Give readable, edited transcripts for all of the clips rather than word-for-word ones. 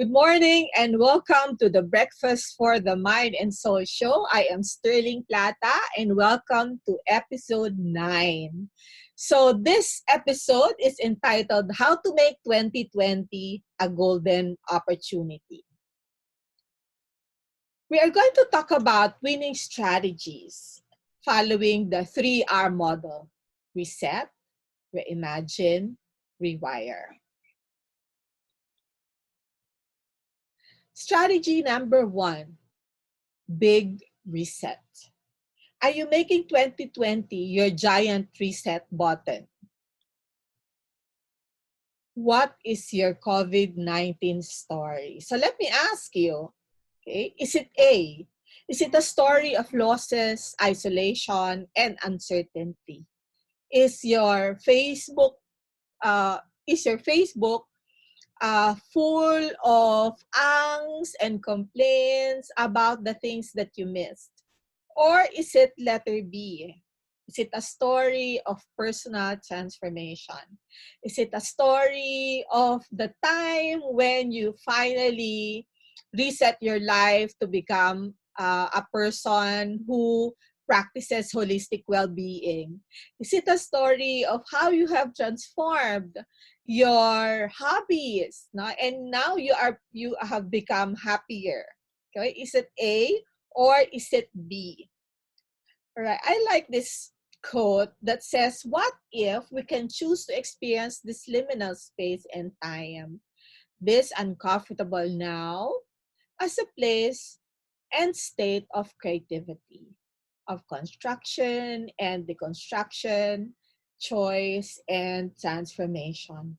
Good morning and welcome to the Breakfast for the Mind and Soul show. I am Sterling Plata and welcome to episode 9. So this episode is entitled How to Make 2020 a Golden Opportunity. We are going to talk about winning strategies following the 3R model: reset, reimagine, rewire. Strategy number 1, big reset. Are you making 2020 your giant reset button? What is your COVID-19 story? So let me ask you, okay, is it A? Is it a story of losses, isolation, and uncertainty? Is your Facebook, uh, is your Facebook full of angst and complaints about the things that you missed? Or is it letter B? Is it a story of personal transformation? Is it a story of the time when you finally reset your life to become a person who practices holistic well-being? Is it a story of how you have transformed your hobbies, no? And now you have become happier? Okay, is it A or is it B? All right, I like this quote that says, what if we can choose to experience this liminal space and time, this uncomfortable now, as a place and state of creativity, of construction and deconstruction, choice and transformation.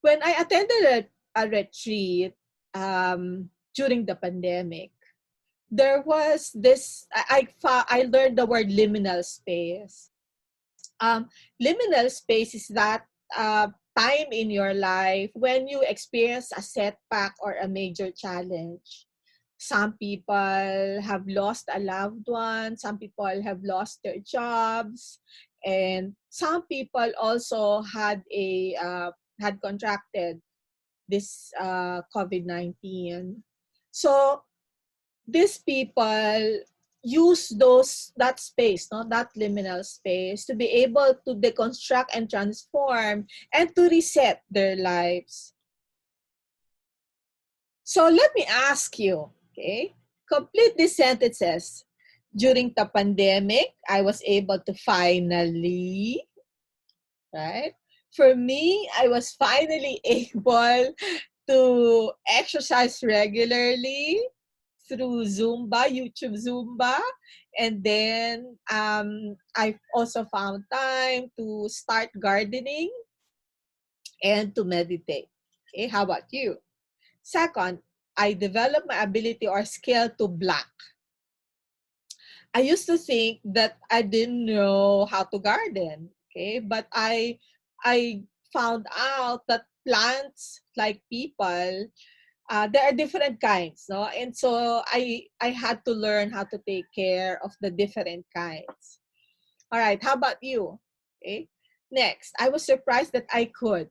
When I attended a retreat during the pandemic, there was this, I learned the word liminal space. Liminal space is that time in your life when you experience a setback or a major challenge. Some people have lost a loved one, some people have lost their jobs, and some people also had contracted this COVID-19. So these people use that space, no, that liminal space, to be able to deconstruct and transform and to reset their lives. So let me ask you, okay, complete these sentences. During the pandemic, I was able to finally, right? For me, I was finally able to exercise regularly through Zumba, YouTube Zumba. And then I also found time to start gardening and to meditate. Okay, how about you? Second, I developed my ability or skill to block. I used to think that I didn't know how to garden, okay? But I found out that plants, like people, there are different kinds, no? And so I had to learn how to take care of the different kinds. All right, how about you? Okay. Next, I was surprised that I could.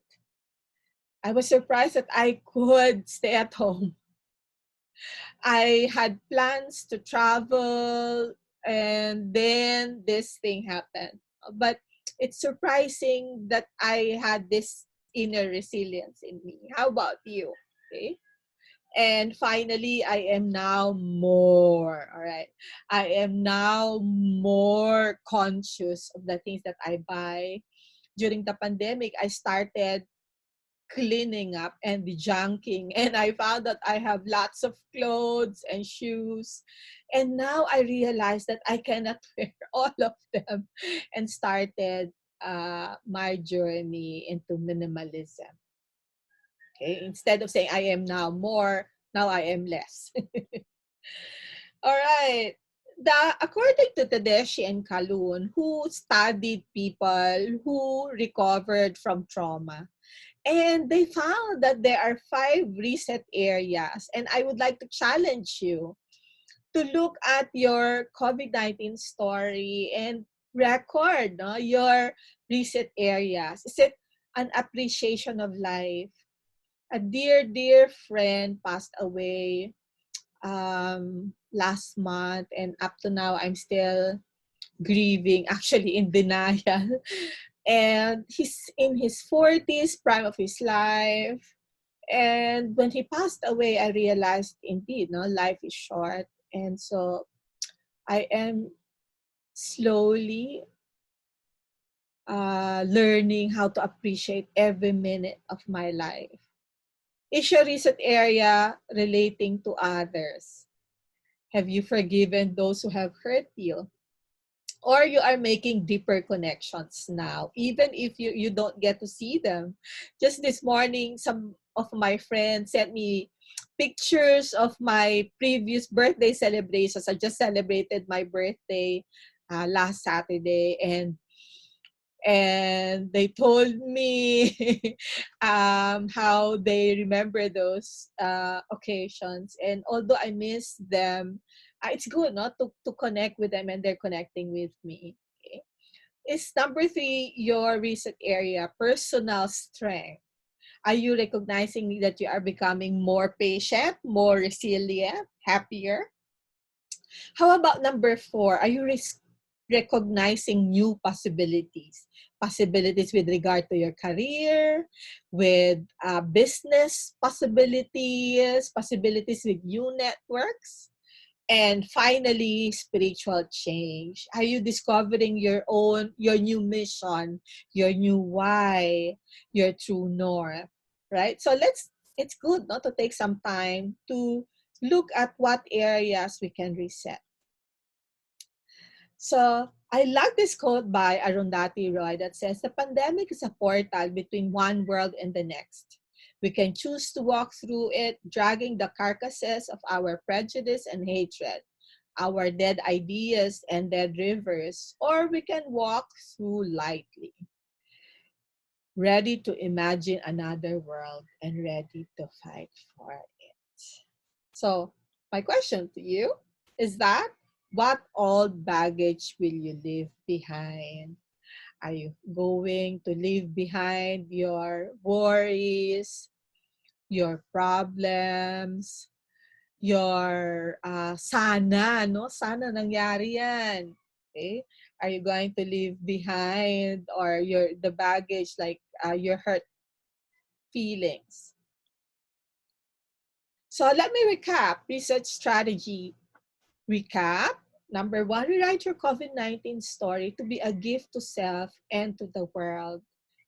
I was surprised that I could stay at home. I had plans to travel, and then this thing happened. But it's surprising that I had this inner resilience in me. How about you? Okay. And finally, I am now more, all right, I am now more conscious of the things that I buy. During the pandemic, I started cleaning up and junking, and I found that I have lots of clothes and shoes, and now I realize that I cannot wear all of them, and started my journey into minimalism. Okay, instead of saying I am now more, now I am less. All right. According to Tedeschi and Kalun, who studied people who recovered from trauma, and they found that there are 5 reset areas. And I would like to challenge you to look at your COVID-19 story and record, no, your reset areas. Is it an appreciation of life? A dear, dear friend passed away last month, and up to now, I'm still grieving, actually in denial. And he's in his 40s, prime of his life. And when he passed away, I realized indeed, no, life is short. And so I am slowly learning how to appreciate every minute of my life. Issue reset area relating to others. Have you forgiven those who have hurt you? Or you are making deeper connections now, even if you don't get to see them. Just this morning, some of my friends sent me pictures of my previous birthday celebrations. I just celebrated my birthday last Saturday, and they told me how they remember those occasions. And although I miss them, it's good not to connect with them, and they're connecting with me. Okay. Is number 3 your reset area, personal strength? Are you recognizing that you are becoming more patient, more resilient, happier? How about number 4? Are you recognizing new possibilities? Possibilities with regard to your career, with business possibilities, possibilities with new networks, and finally, spiritual change. Are you discovering your new mission, your new why, your true north, right? So it's good not to take some time to look at what areas we can reset. So I like this quote by Arundhati Roy that says, the pandemic is a portal between one world and the next. We can choose to walk through it, dragging the carcasses of our prejudice and hatred, our dead ideas and dead rivers, or we can walk through lightly, ready to imagine another world and ready to fight for it. So, my question to you is that what old baggage will you leave behind? Are you going to leave behind your worries, your problems, your sana, no? Sana nangyari yan. Okay? Are you going to leave behind or the baggage like your hurt feelings? So let me recap research strategy. Recap. Number 1, rewrite your COVID-19 story to be a gift to self and to the world.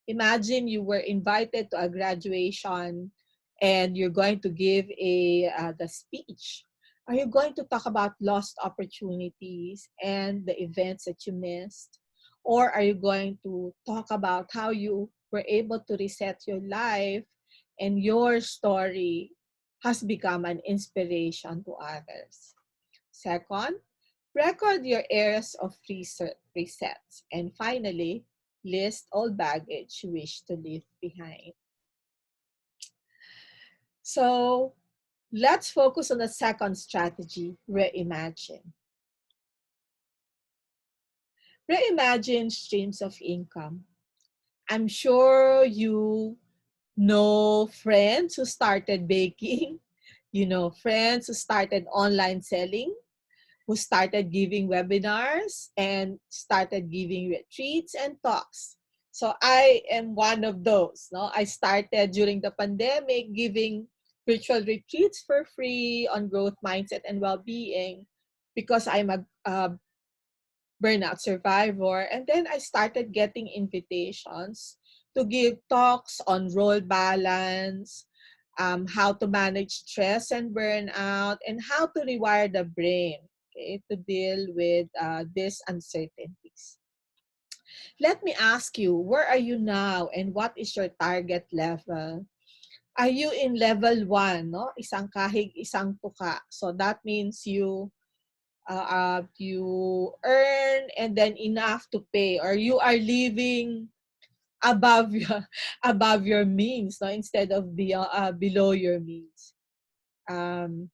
Imagine you were invited to a graduation and you're going to give the speech. Are you going to talk about lost opportunities and the events that you missed? Or are you going to talk about how you were able to reset your life and your story has become an inspiration to others? Second, record your areas of resets. And finally, list all baggage you wish to leave behind. So let's focus on the second strategy, reimagine. Reimagine streams of income. I'm sure you know friends who started baking, you know friends who started online selling, who started giving webinars and started giving retreats and talks. So I am one of those. No, I started during the pandemic giving virtual retreats for free on growth mindset and well-being because I'm a burnout survivor. And then I started getting invitations to give talks on role balance, how to manage stress and burnout, and how to rewire the brain, okay, to deal with these uncertainties. Let me ask you, where are you now and what is your target level? Are you in level 1, no? Isang kahig, isang tuka. So that means you earn and then enough to pay, or you are living above your above your means, no, instead of below your means. And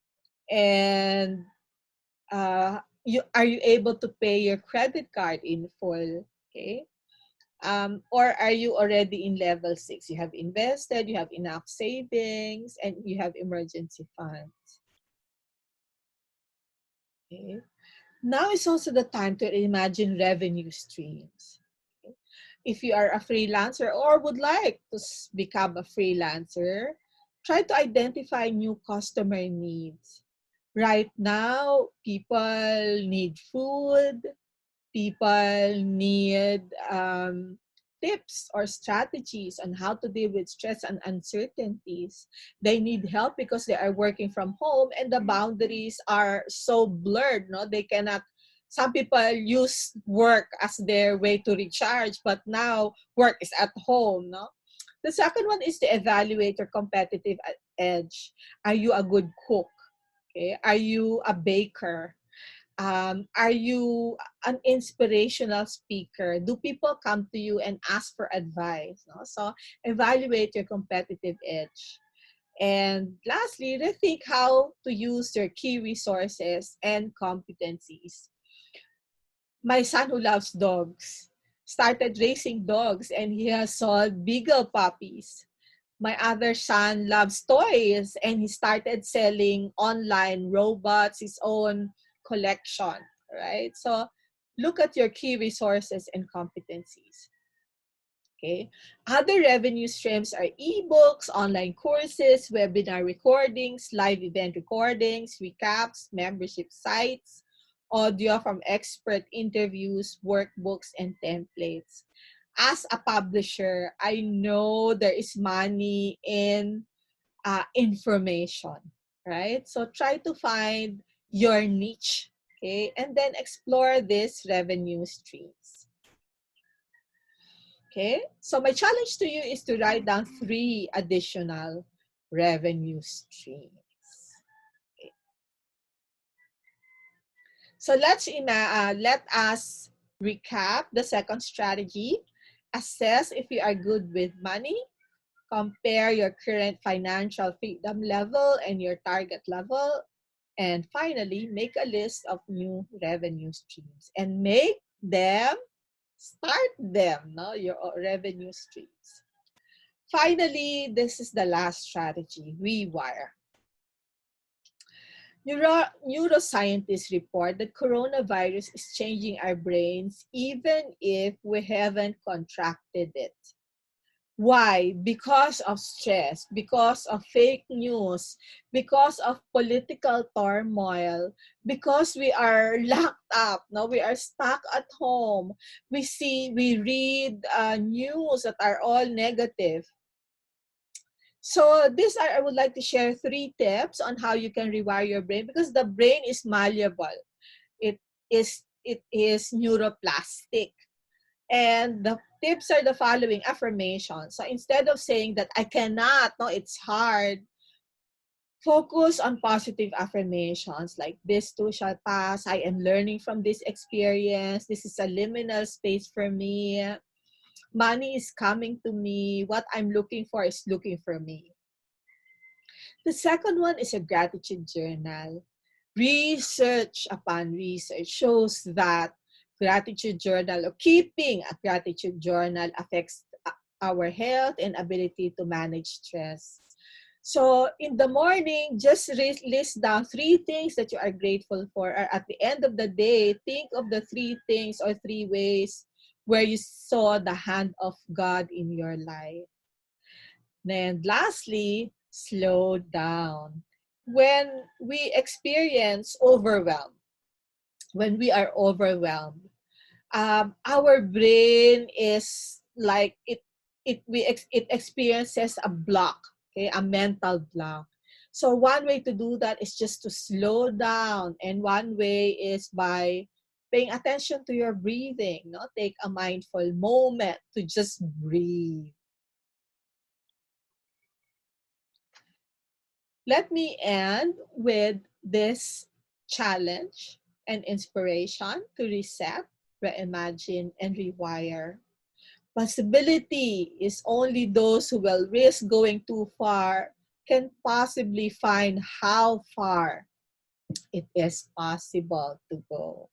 you able to pay your credit card in full? Okay. Or are you already in level 6? You have invested, you have enough savings, and you have emergency funds. Okay. Now is also the time to imagine revenue streams. Okay. If you are a freelancer or would like to become a freelancer, try to identify new customer needs. Right now, people need food, people need tips or strategies on how to deal with stress and uncertainties. They need help because they are working from home and the boundaries are so blurred. No, they cannot. Some people use work as their way to recharge, but now work is at home. No, the second one is to evaluate your competitive edge. Are you a good cook? Okay, are you a baker? Are you an inspirational speaker? Do people come to you and ask for advice? No? So evaluate your competitive edge. And lastly, rethink how to use your key resources and competencies. My son who loves dogs started raising dogs and he has sold beagle puppies. My other son loves toys and he started selling online robots, his own collection, right? So look at your key resources and competencies. Okay. Other revenue streams are ebooks, online courses, webinar recordings, live event recordings, recaps, membership sites, audio from expert interviews, workbooks, and templates. As a publisher, I know there is money in information, right? So try to find your niche, okay, and then explore these revenue streams. Okay, so my challenge to you is to write down 3 additional revenue streams. Okay. So let us recap the second strategy. Assess if you are good with money. Compare your current financial freedom level and your target level. And finally, make a list of new revenue streams and make them, start them, no, your revenue streams. Finally, this is the last strategy, rewire. Neuroscientists report that coronavirus is changing our brains even if we haven't contracted it. Why? Because of stress, because of fake news, because of political turmoil, because we are locked up, no? We are stuck at home. We read news that are all negative. So I would like to share 3 tips on how you can rewire your brain because the brain is malleable. It is neuroplastic. And the tips are the following affirmations. So instead of saying that I cannot, no, it's hard, focus on positive affirmations like this too shall pass. I am learning from this experience. This is a liminal space for me. Money is coming to me. What I'm looking for is looking for me. The second one is a gratitude journal. Research upon research shows that gratitude journal or keeping a gratitude journal affects our health and ability to manage stress. So in the morning, just list down 3 things that you are grateful for. Or at the end of the day, think of the 3 things or 3 ways where you saw the hand of God in your life. And lastly, slow down. When we experience overwhelm, when we are overwhelmed, our brain is like it experiences a block, okay, a mental block. So one way to do that is just to slow down, and one way is by paying attention to your breathing. No, take a mindful moment to just breathe. Let me end with this challenge and inspiration to reset, reimagine, and rewire. Possibility is only those who will risk going too far can possibly find how far it is possible to go.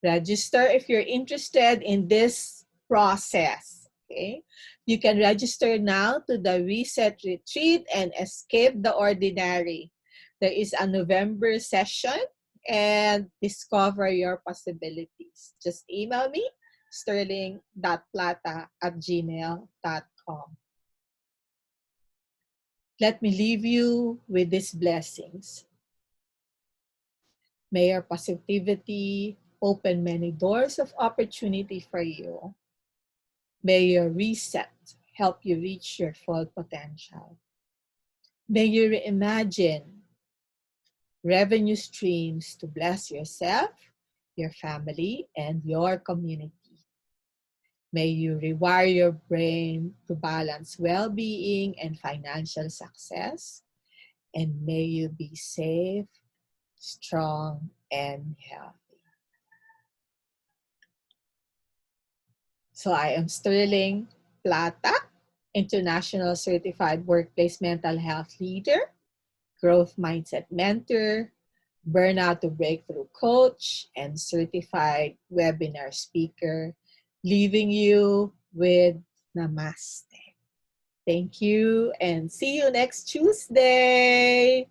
Register if you're interested in this process. Okay? You can register now to the Reset Retreat and Escape the Ordinary. There is a November session and discover your possibilities. Just email me, sterling.plata@gmail.com. Let me leave you with these blessings. May your positivity open many doors of opportunity for you. May your reset help you reach your full potential. May you reimagine revenue streams to bless yourself, your family, and your community. May you rewire your brain to balance well-being and financial success. And may you be safe, strong, and healthy. So I am Sterling Plata, International Certified Workplace Mental Health Leader, Growth Mindset Mentor, Burnout to Breakthrough Coach, and Certified Webinar Speaker, leaving you with Namaste. Thank you and see you next Tuesday.